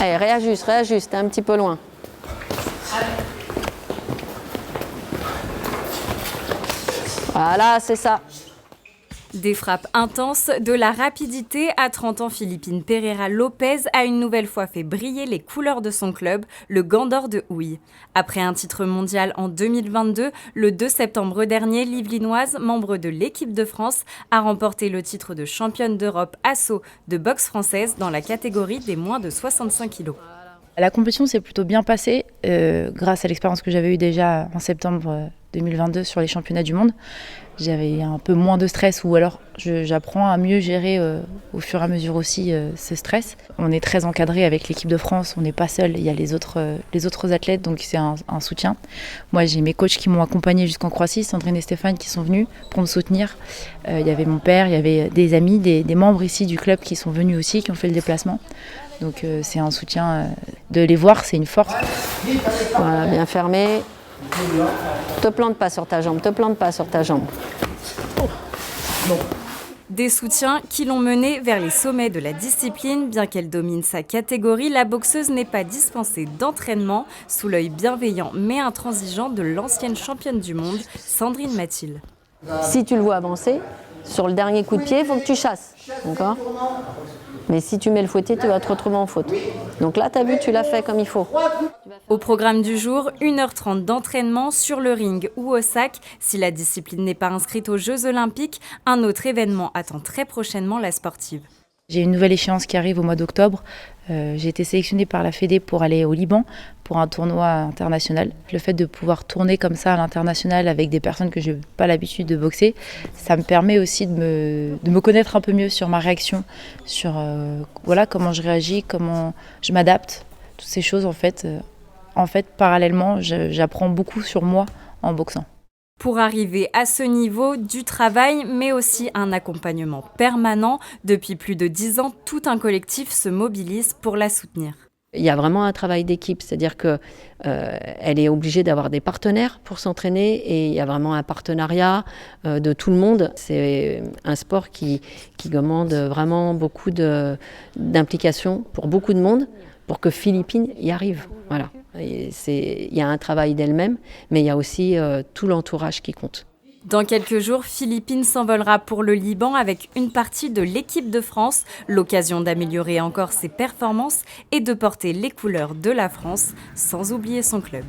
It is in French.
Allez, réajuste, t'es un petit peu loin. Voilà, c'est ça. Des frappes intenses, de la rapidité. À 30 ans, Philippine Pereira Lopez a une nouvelle fois fait briller les couleurs de son club, le Gant d'Or de Houille. Après un titre mondial en 2022, le 2 septembre dernier, l'Yvelinoise, membre de l'équipe de France, a remporté le titre de championne d'Europe assaut de boxe française dans la catégorie des moins de 65 kg. La compétition s'est plutôt bien passée grâce à l'expérience que j'avais eue déjà en septembre 2022 sur les championnats du monde. J'avais un peu moins de stress ou alors j'apprends à mieux gérer au fur et à mesure aussi ce stress. On est très encadré avec l'équipe de France, on n'est pas seul, il y a les autres athlètes, donc c'est un soutien. Moi j'ai mes coachs qui m'ont accompagné jusqu'en Croatie, Sandrine et Stéphane qui sont venus pour me soutenir. Il y avait mon père, il y avait des amis, des membres ici du club qui sont venus aussi, qui ont fait le déplacement. Donc c'est un soutien, de les voir c'est une force. Voilà, bien fermé. Te plante pas sur ta jambe. Des soutiens qui l'ont menée vers les sommets de la discipline. Bien qu'elle domine sa catégorie, la boxeuse n'est pas dispensée d'entraînement, sous l'œil bienveillant mais intransigeant de l'ancienne championne du monde, Sandrine Mathilde. Si tu le vois avancer, sur le dernier coup de pied, il faut que tu chasses. D'accord ? Mais si tu mets le fouetté, tu vas te retrouver en faute. Donc là, tu as vu, tu l'as fait comme il faut. Au programme du jour, 1h30 d'entraînement sur le ring ou au sac. Si la discipline n'est pas inscrite aux Jeux Olympiques, un autre événement attend très prochainement la sportive. J'ai une nouvelle échéance qui arrive au mois d'octobre. J'ai été sélectionnée par la Fédé pour aller au Liban pour un tournoi international. Le fait de pouvoir tourner comme ça à l'international avec des personnes que je n'ai pas l'habitude de boxer, ça me permet aussi de me connaître un peu mieux sur ma réaction, sur voilà, comment je réagis, comment je m'adapte. Toutes ces choses, en fait, parallèlement, j'apprends beaucoup sur moi en boxant. Pour arriver à ce niveau, du travail, mais aussi un accompagnement permanent. Depuis plus de 10 ans, tout un collectif se mobilise pour la soutenir. Il y a vraiment un travail d'équipe, c'est-à-dire qu'elle est obligée d'avoir des partenaires pour s'entraîner et il y a vraiment un partenariat de tout le monde. C'est un sport qui demande vraiment beaucoup d'implication pour beaucoup de monde pour que Philippine y arrive. Voilà. Il y a un travail d'elle-même, mais il y a aussi tout l'entourage qui compte. Dans quelques jours, Philippine s'envolera pour le Liban avec une partie de l'équipe de France, l'occasion d'améliorer encore ses performances et de porter les couleurs de la France, sans oublier son club.